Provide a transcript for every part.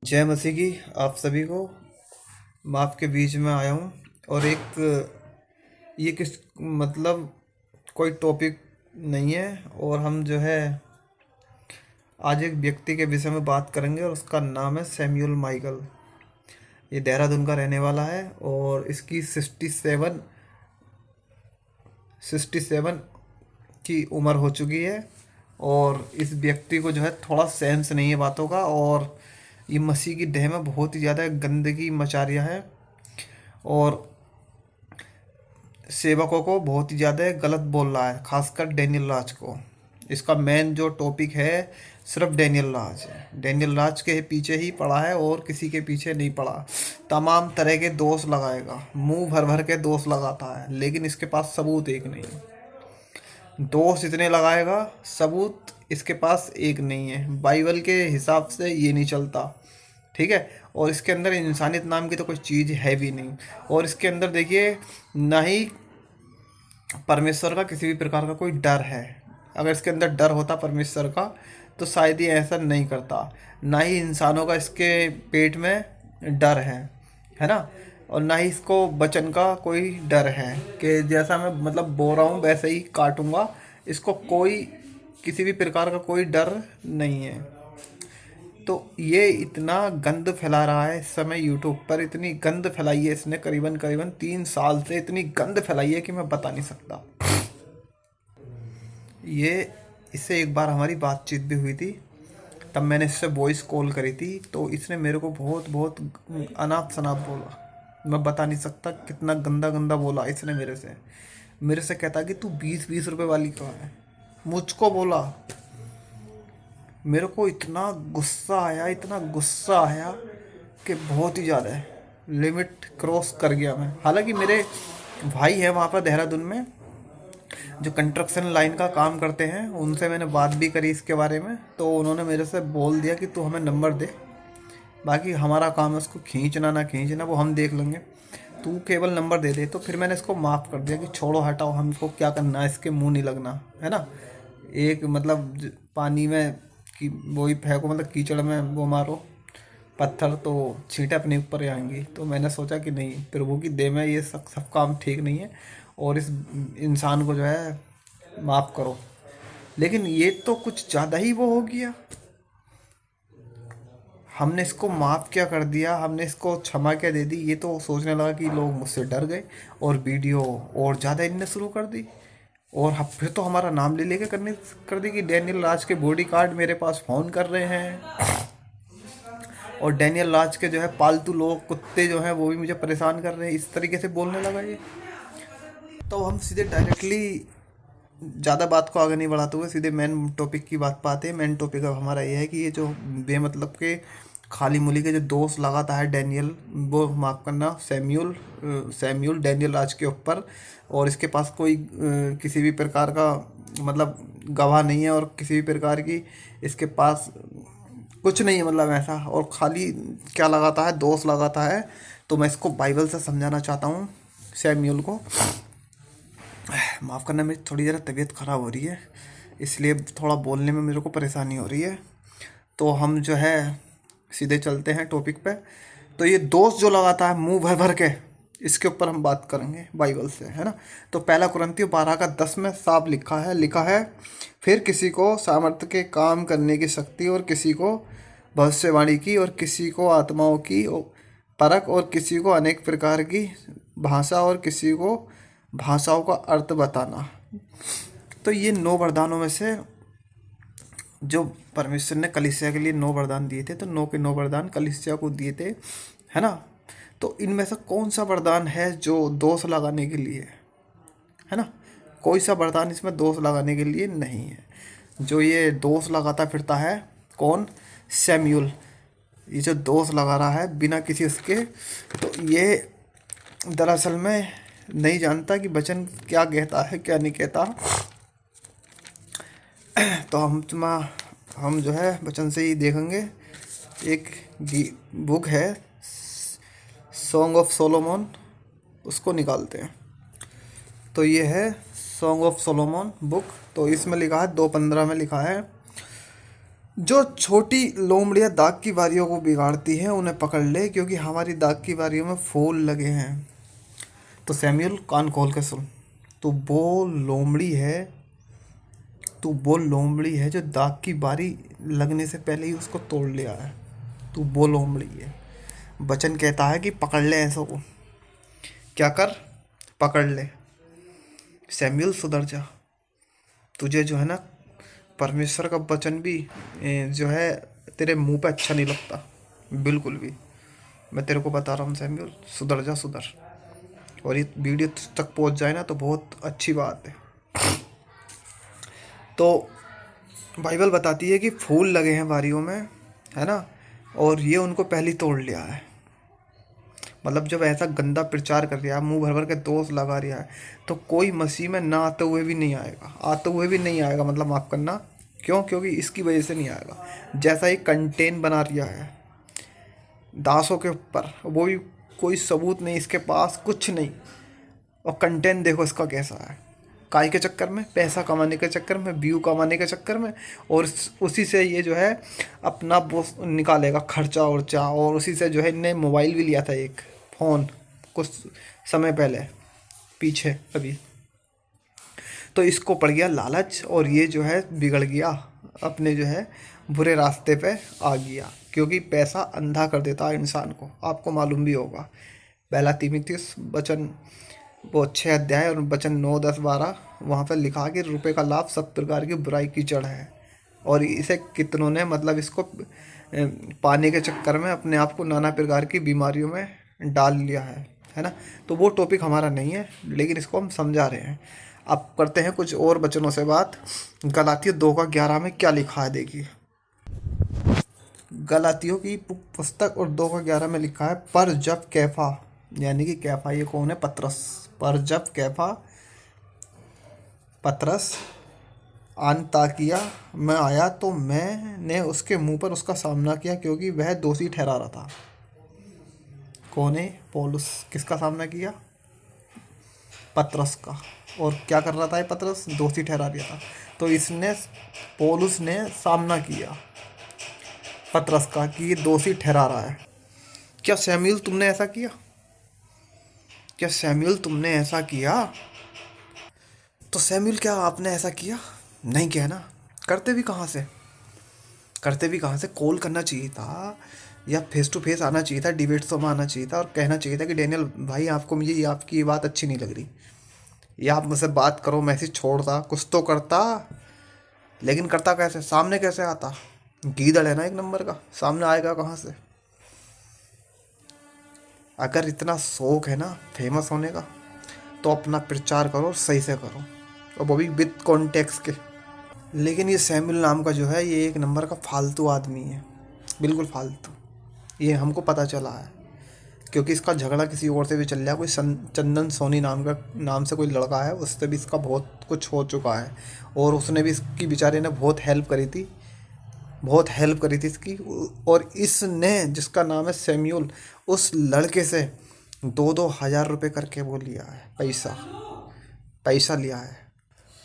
जय मसीह की आप सभी को। मैं आपके बीच में आया हूँ और एक ये किस मतलब कोई टॉपिक नहीं है। और हम जो है आज एक व्यक्ति के विषय में बात करेंगे और उसका नाम है सैमुअल माइकल। ये देहरादून का रहने वाला है और इसकी 67 की उम्र हो चुकी है। और इस व्यक्ति को जो है थोड़ा सेंस नहीं है बातों का, और ये मसीह की देह में बहुत ही ज़्यादा गंदगी मचा रहा है और सेवकों को बहुत ही ज़्यादा गलत बोल रहा है, खासकर डैनियल राज को। इसका मेन जो टॉपिक है सिर्फ डैनियल राज है। डैनियल राज के पीछे ही पड़ा है और किसी के पीछे नहीं पड़ा। तमाम तरह के दोष लगाएगा, मुंह भर भर के दोष लगाता है, लेकिन इसके पास सबूत एक नहीं है। दोष इतने लगाएगा, सबूत इसके पास एक नहीं है। बाइबल के हिसाब से ये नहीं चलता, ठीक है। और इसके अंदर इंसानियत नाम की तो कोई चीज़ है भी नहीं। और इसके अंदर देखिए, ना ही परमेश्वर का किसी भी प्रकार का कोई डर है। अगर इसके अंदर डर होता परमेश्वर का तो शायद ये ऐसा नहीं करता। ना ही इंसानों का इसके पेट में डर है ना। और ना ही इसको वचन का कोई डर है कि जैसा मैं मतलब बोल रहा हूँ वैसे ही काटूंगा। इसको कोई किसी भी प्रकार का कोई डर नहीं है। तो ये इतना गंद फैला रहा है इस समय यूट्यूब पर। इतनी गंद फैलाई है इसने, करीबन करीबन 3 साल से इतनी गंद फैलाई है कि मैं बता नहीं सकता। ये इससे एक बार हमारी बातचीत भी हुई थी, तब मैंने इससे वॉइस कॉल करी थी। तो इसने मेरे को बहुत बहुत अनाप शनाप बोला। मैं बता नहीं सकता कितना गंदा गंदा बोला इसने मेरे से कहता कि तू 20-20 रुपए वाली कहाँ है, मुझको बोला। मेरे को इतना गुस्सा आया कि बहुत ही ज़्यादा है, लिमिट क्रॉस कर गया मैं। हालांकि मेरे भाई है वहाँ पर देहरादून में जो कंस्ट्रक्शन लाइन का काम करते हैं, उनसे मैंने बात भी करी इसके बारे में। तो उन्होंने मेरे से बोल दिया कि तू हमें नंबर दे, बाकी हमारा काम है उसको खींचना ना खींचना वो हम देख लेंगे, तू केवल नंबर दे दे। तो फिर मैंने इसको माफ़ कर दिया कि छोड़ो हटाओ, हमको क्या करना है, इसके मुंह नहीं लगना है ना। एक मतलब पानी में कि वही फेंको, मतलब कीचड़ में वो मारो पत्थर तो छींटे अपने ऊपर ही आएंगी। तो मैंने सोचा कि नहीं, प्रभु की देह में ये सब काम ठीक नहीं है और इस इंसान को जो है माफ़ करो। लेकिन ये तो कुछ ज़्यादा ही वो हो गया। हमने इसको माफ़ क्या कर दिया, हमने इसको क्षमा क्या दे दी, ये तो सोचने लगा कि लोग मुझसे डर गए और वीडियो और ज़्यादा इनने शुरू कर दी। और फिर तो हमारा नाम ले लेके कर दी कि डैनियल राज के बॉडी गार्ड मेरे पास फ़ोन कर रहे हैं, और डैनियल राज के जो है पालतू लोग कुत्ते जो हैं वो भी मुझे परेशान कर रहे हैं। इस तरीके से बोलने लगा ये। तो हम सीधे डायरेक्टली ज़्यादा बात को आगे नहीं बढ़ाते हुए सीधे मेन टॉपिक की बात पाते हैं। मेन टॉपिक अब हमारा ये है कि ये जो बेमतलब के खाली मूली के जो दोष लगाता है डैनियल, वो माफ़ करना सैम्यूल डैनियल राज के ऊपर। और इसके पास कोई किसी भी प्रकार का मतलब गवाह नहीं है, और किसी भी प्रकार की इसके पास कुछ नहीं है मतलब ऐसा। और खाली क्या लगाता है, दोष लगाता है। तो मैं इसको बाइबल से समझाना चाहता हूँ सैम्यूल को। माफ़ करना, मेरी थोड़ी ज़रा तबीयत ख़राब हो रही है, इसलिए थोड़ा बोलने में मेरे को परेशानी हो रही है। तो हम जो है सीधे चलते हैं टॉपिक पे। तो ये दोस्त जो लगाता है मुंह भर भर के, इसके ऊपर हम बात करेंगे बाइबल से, है ना। तो पहला कुरिन्थियों 12:10 में साफ लिखा है, फिर किसी को सामर्थ्य के काम करने की शक्ति, और किसी को भविष्यवाणी की, और किसी को आत्माओं की परख, और किसी को अनेक प्रकार की भाषा, और किसी को भाषाओं का अर्थ बताना। तो ये 9 वरदानों में से जो परमेश्वर ने कलीसिया के लिए 9 वरदान दिए थे, तो 9 के 9 वरदान कलीसिया को दिए थे, है ना। तो इनमें से कौन सा वरदान है जो दोष लगाने के लिए है ना। कोई सा वरदान इसमें दोष लगाने के लिए नहीं है। जो ये दोष लगाता फिरता है कौन, सैम्यूल, ये जो दोष लगा रहा है बिना किसी उसके, तो ये दरअसल में नहीं जानता कि वचन क्या कहता है क्या नहीं कहता। तो हम जो है वचन से ही देखेंगे। एक बुक है सॉन्ग ऑफ सोलोमन, उसको निकालते हैं। तो ये है सॉन्ग ऑफ सोलोमन बुक। तो इसमें लिखा है 2:15 में लिखा है, जो छोटी लोमड़ियाँ दाग की बारियों को बिगाड़ती हैं उन्हें पकड़ ले, क्योंकि हमारी दाग की बारियों में फूल लगे हैं। तो सैम्यूल कान खोल के सुन। तू वो लोमड़ी है, तू वो लोमड़ी है जो दाग की बारी लगने से पहले ही उसको तोड़ लिया है। तू वो लोमड़ी है। वचन कहता है कि पकड़ ले ऐसों को। क्या कर? पकड़ ले। सैम्यूल सुधर जा। तुझे जो है ना, परमेश्वर का वचन भी जो है तेरे मुंह पे अच्छा नहीं लगता, बिल्कुल भी। मैं तेरे को बता रहा हूँ सैम्यूल, सुधर जा, सुधर। और ये वीडियो तुझ तक पहुँच जाए ना तो बहुत अच्छी बात है। तो बाइबल बताती है कि फूल लगे हैं बारियों में, है ना, और ये उनको पहले ही तोड़ लिया है। मतलब जब ऐसा गंदा प्रचार कर रहा है, मुंह भर भर के दोष लगा रहा है, तो कोई मसीह में ना आते हुए भी नहीं आएगा, आते हुए भी नहीं आएगा, मतलब माफ़ करना। क्यों? क्योंकि इसकी वजह से नहीं आएगा। जैसा ही कंटेन बना रिया है दासों के ऊपर, वो भी कोई सबूत नहीं इसके पास, कुछ नहीं। और कंटेंट देखो इसका कैसा है। काय के चक्कर में, पैसा कमाने के चक्कर में, व्यू कमाने के चक्कर में, और उसी से ये जो है अपना वो निकालेगा खर्चा उर्चा। और उसी से जो है इनने मोबाइल भी लिया था, एक फ़ोन, कुछ समय पहले, पीछे अभी। तो इसको पड़ गया लालच, और ये जो है बिगड़ गया, अपने जो है बुरे रास्ते पे आ गया। क्योंकि पैसा अंधा कर देता है इंसान को, आपको मालूम भी होगा। पहला तीमुथियुस वचन, वो 6 अध्याय और वचन 9, 10, 12, वहाँ पर लिखा कि रुपए का लाभ सब प्रकार की बुराई की जड़ है। और इसे कितनों ने मतलब इसको पाने के चक्कर में अपने आप को नाना प्रकार की बीमारियों में डाल लिया है ना। तो वो टॉपिक हमारा नहीं है, लेकिन इसको हम समझा रहे हैं। अब करते हैं कुछ और वचनों से बात। गलातियों 2:11 में क्या लिखा है देखिए। गलातियों की पुस्तक और 2:11 में लिखा है, पर जब कैफा, यानी कि कैफा ये कौन है? पतरस। पर जब कैफा, पतरस अन्ताकिया में आया तो मैंने उसके मुंह पर उसका सामना किया, क्योंकि वह दोषी ठहरा रहा था। कौन है? पौलुस। किसका सामना किया? पतरस का। और क्या कर रहा था ये पतरस? दोषी ठहरा दिया था। तो इसने, पौलुस ने सामना किया पतरस का कि ये दोषी ठहरा रहा है। क्या सैमुएल तुमने ऐसा किया? क्या सैमुएल तुमने ऐसा किया? तो सैमुएल क्या आपने ऐसा किया? नहीं किया ना। करते भी कहाँ से? करते भी कहाँ से? कॉल करना चाहिए था, या फेस टू फेस आना चाहिए था, डिबेट शो में आना चाहिए था, और कहना चाहिए था कि डैनियल भाई आपको मुझे ये आपकी ये बात अच्छी नहीं लग रही, या आप मुझसे बात करो, मैसेज छोड़ता, कुछ तो करता। लेकिन करता कैसे? सामने कैसे आता? गीदड़ है ना एक नंबर का, सामने आएगा कहाँ से? अगर इतना शौक है ना फेमस होने का, तो अपना प्रचार करो, सही से करो, और वो भी विद कॉन्टेक्स्ट के। लेकिन ये सैमुअल नाम का जो है, ये एक नंबर का फालतू आदमी है, बिल्कुल फालतू। ये हमको पता चला है, क्योंकि इसका झगड़ा किसी और से भी चल रहा है। कोई चंदन सोनी नाम से कोई लड़का है, उससे भी इसका बहुत कुछ हो चुका है। और उसने भी इसकी बेचारे ने बहुत हेल्प करी थी, बहुत हेल्प करी थी इसकी। और इसने, जिसका नाम है सैमुअल, उस लड़के से 2-2 हज़ार रुपये करके वो लिया है, पैसा, पैसा लिया है।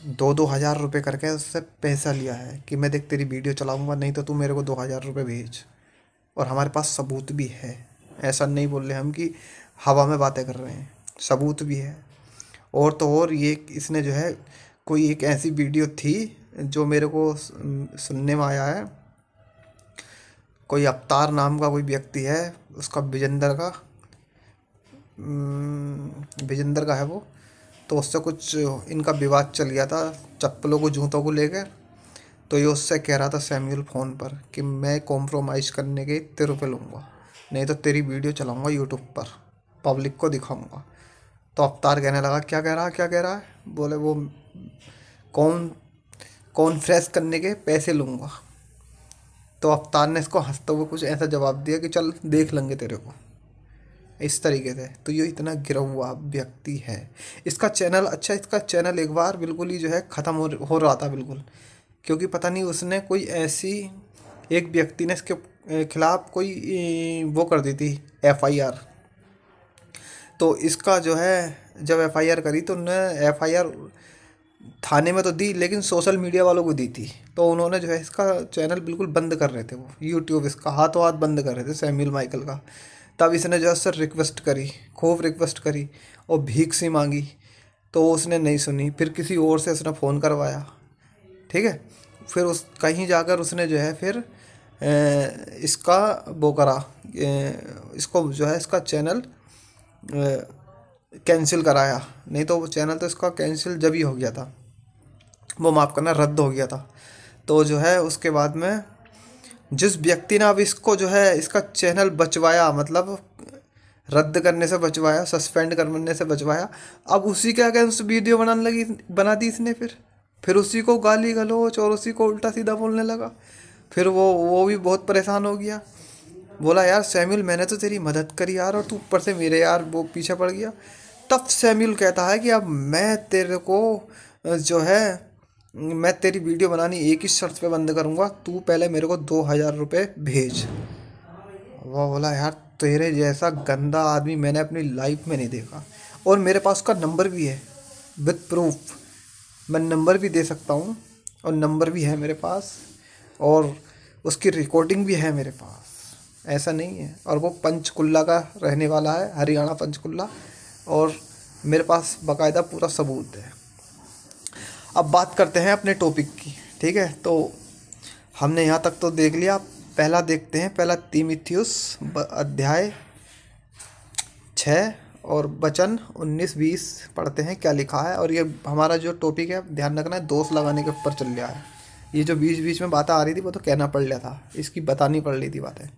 2-2 हज़ार रुपये करके उससे पैसा लिया है कि मैं देख तेरी वीडियो चलाऊंगा, नहीं तो तू मेरे को 2 हज़ार रुपये भेज। और हमारे पास सबूत भी है, ऐसा नहीं बोल रहे हम कि हवा में बातें कर रहे हैं, सबूत भी है। और तो और ये इसने जो है, कोई एक ऐसी वीडियो थी जो मेरे को सुनने में आया है, कोई अवतार नाम का कोई व्यक्ति है, उसका विजेंदर का, विजेंदर का है वो। तो उससे कुछ इनका विवाद चल गया था, चप्पलों को, जूतों को लेकर। तो ये उससे कह रहा था सैमुअल फ़ोन पर कि मैं कॉम्प्रोमाइज़ करने के इतने रुपये लूँगा, नहीं तो तेरी वीडियो चलाऊँगा यूट्यूब पर, पब्लिक को दिखाऊँगा। तो अवतार कहने लगा, क्या कह रहा है, क्या कह रहा है? बोले वो कौन कॉन्फ्रेंस करने के पैसे लूँगा। तो अवतार ने इसको हंसते हुए कुछ ऐसा जवाब दिया कि चल देख लेंगे तेरे को, इस तरीके से। तो ये इतना गिरा हुआ व्यक्ति है। इसका चैनल, अच्छा इसका चैनल एक बार बिल्कुल ही जो है ख़त्म हो रहा था बिल्कुल, क्योंकि पता नहीं उसने कोई ऐसी, एक व्यक्ति ने इसके खिलाफ कोई वो कर दी थी एफआईआर। तो इसका जो है, जब एफआईआर करी तो उन्होंने एफआईआर थाने में तो दी, लेकिन सोशल मीडिया वालों को दी थी। तो उन्होंने जो है इसका चैनल बिल्कुल बंद कर रहे थे, वो यूट्यूब इसका हाथों हाथ बंद कर रहे थे सैमुअल माइकल का। तब इसने जो है उससे रिक्वेस्ट करी, खूब रिक्वेस्ट करी और भीख सी मांगी, तो उसने नहीं सुनी। फिर किसी और से उसने फ़ोन करवाया, ठीक है। फिर उस कहीं जाकर उसने जो है फिर इसका वो करा, इसको जो है इसका चैनल कैंसिल कराया। नहीं तो वो चैनल तो इसका कैंसिल जब ही हो गया था, वो माफ़ करना रद्द हो गया था। तो जो है उसके बाद में जिस व्यक्ति ने अब इसको जो है इसका चैनल बचवाया, मतलब रद्द करने से बचवाया, सस्पेंड करने से बचवाया, अब उसी के अगेंस्ट वीडियो बना दी इसने। फिर उसी को गाली गलौज और उसी को उल्टा सीधा बोलने लगा। फिर वो भी बहुत परेशान हो गया, बोला यार सैमुअल मैंने तो तेरी मदद करी यार, और तू ऊपर से मेरे यार वो पीछे पड़ गया। तब सैमुअल कहता है कि अब मैं तेरे को जो है मैं तेरी वीडियो बनानी एक ही शर्त पे बंद करूँगा, तू पहले मेरे को 2,000 रुपये भेज। वो बोला यार तेरे जैसा गंदा आदमी मैंने अपनी लाइफ में नहीं देखा, और मेरे पास उसका नंबर भी है विद प्रूफ, मैं नंबर भी दे सकता हूँ, और नंबर भी है मेरे पास, और उसकी रिकॉर्डिंग भी है मेरे पास, ऐसा नहीं है। और वो पंचकुला का रहने वाला है, हरियाणा पंचकुला, और मेरे पास बाकायदा पूरा सबूत है। अब बात करते हैं अपने टॉपिक की, ठीक है। तो हमने यहाँ तक तो देख लिया, पहला देखते हैं, पहला तीमुथियुस अध्याय 6 और वचन 19-20 पढ़ते हैं क्या लिखा है। और ये हमारा जो टॉपिक है ध्यान रखना है, दोष लगाने के ऊपर चल रहा है। ये जो बीच बीच में बातें आ रही थी वो तो कहना पड़ लिया था, इसकी बतानी पड़ रही थी बातें।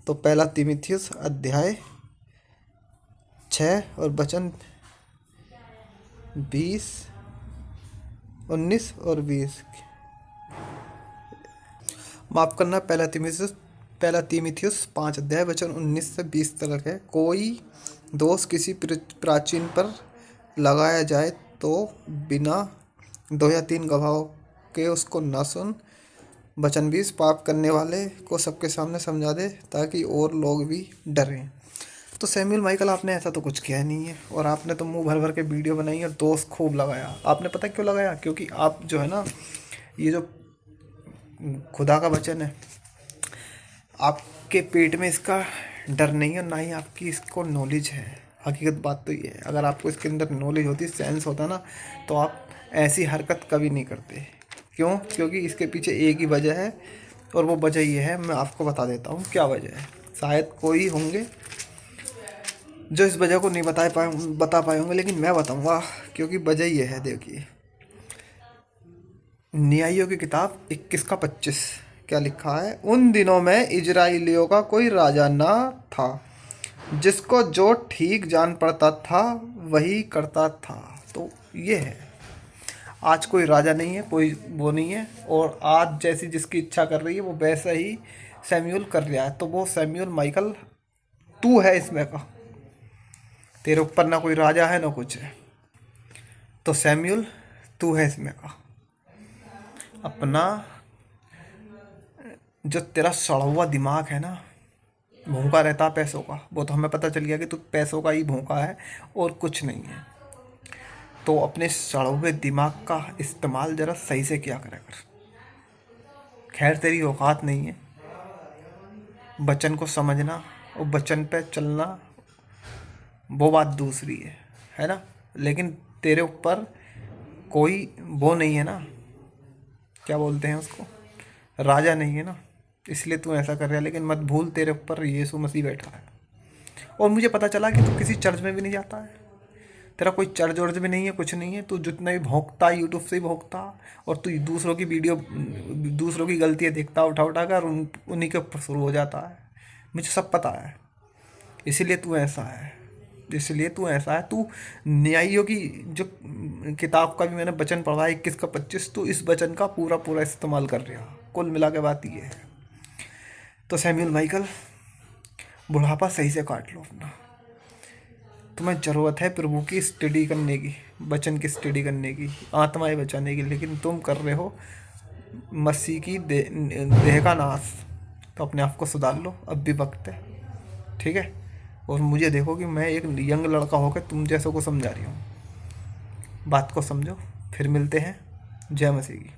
तो पहला तीमुथियुस अध्याय 6 और वचन 19 और 20, माफ़ करना, पहला तीमुथियुस 5 अध्याय वचन 19 से 20 तक है। कोई दोष किसी प्राचीन पर लगाया जाए तो बिना 2 या 3 गवाहों के उसको न सुन। वचन 20, पाप करने वाले को सबके सामने समझा दे ताकि और लोग भी डरें। तो सैमुअल माइकल आपने ऐसा तो कुछ किया नहीं है, और आपने तो मुंह भर भर के वीडियो बनाई और दोस्त खूब लगाया। आपने पता क्यों लगाया? क्योंकि आप जो है ना, ये जो खुदा का वचन है, आपके पेट में इसका डर नहीं है, ना ही आपकी इसको नॉलेज है। हकीकत बात तो ये है, अगर आपको इसके अंदर नॉलेज होती, सेंस होता ना, तो आप ऐसी हरकत कभी नहीं करते। क्यों? क्योंकि इसके पीछे एक ही वजह है, और वो वजह ये है, मैं आपको बता देता हूँ क्या वजह है। शायद कोई होंगे जो इस वजह को नहीं बता पाए होंगे, लेकिन मैं बताऊँगा, क्योंकि वजह ये है। देखिए, न्यायियों की किताब 21 का 25 क्या लिखा है? उन दिनों में इजराइलियों का कोई राजा ना था, जिसको जो ठीक जान पड़ता था वही करता था। तो ये है, आज कोई राजा नहीं है, कोई वो नहीं है, और आज जैसी जिसकी इच्छा कर रही है वो वैसा ही सैमुअल कर रहा है। तो वो सैमुअल माइकल तू है इसमें का, तेरे ऊपर ना कोई राजा है ना कुछ है। तो सैमुअल तू है इसमें का। अपना जो तेरा सड़ा हुआ दिमाग है ना, भूखा रहता पैसों का, वो तो हमें पता चल गया कि तू पैसों का ही भूखा है और कुछ नहीं है। तो अपने सड़े हुए दिमाग का इस्तेमाल ज़रा सही से किया करा कर। खैर तेरी औकात नहीं है बच्चन को समझना और बच्चन पे चलना, वो बात दूसरी है ना। लेकिन तेरे ऊपर कोई वो नहीं है ना, क्या बोलते हैं उसको, राजा नहीं है ना, इसलिए तू ऐसा कर रहा है। लेकिन मत भूल, तेरे ऊपर यीशु मसीह बैठा है। और मुझे पता चला कि तू किसी चर्च में भी नहीं जाता है, तेरा कोई चर्च वर्च भी नहीं है, कुछ नहीं है। तू जितना भी भोंकता, यूट्यूब से ही भोंकता, और तू दूसरों की वीडियो, दूसरों की गलतियाँ देखता उठा कर उन्हीं के ऊपर शुरू हो जाता है। मुझे सब पता है, इसीलिए तू ऐसा है, तू न्यायियों की जो किताब का भी मैंने वचन पढ़ा है 21 का 25, तू इस वचन का पूरा पूरा इस्तेमाल कर रहा। कुल मिला के बात ये है। तो सैमुअल माइकल, बुढ़ापा सही से काट लो अपना। तुम्हें ज़रूरत है प्रभु की स्टडी करने की, वचन की स्टडी करने की, आत्माएं बचाने की, लेकिन तुम कर रहे हो मसीह की देह का नाश। तो अपने आप को सुधार लो, अब भी वक्त है, ठीक है। और मुझे देखो कि मैं एक यंग लड़का होकर तुम जैसों को समझा रही हूँ, बात को समझो। फिर मिलते हैं। जय मसीह की।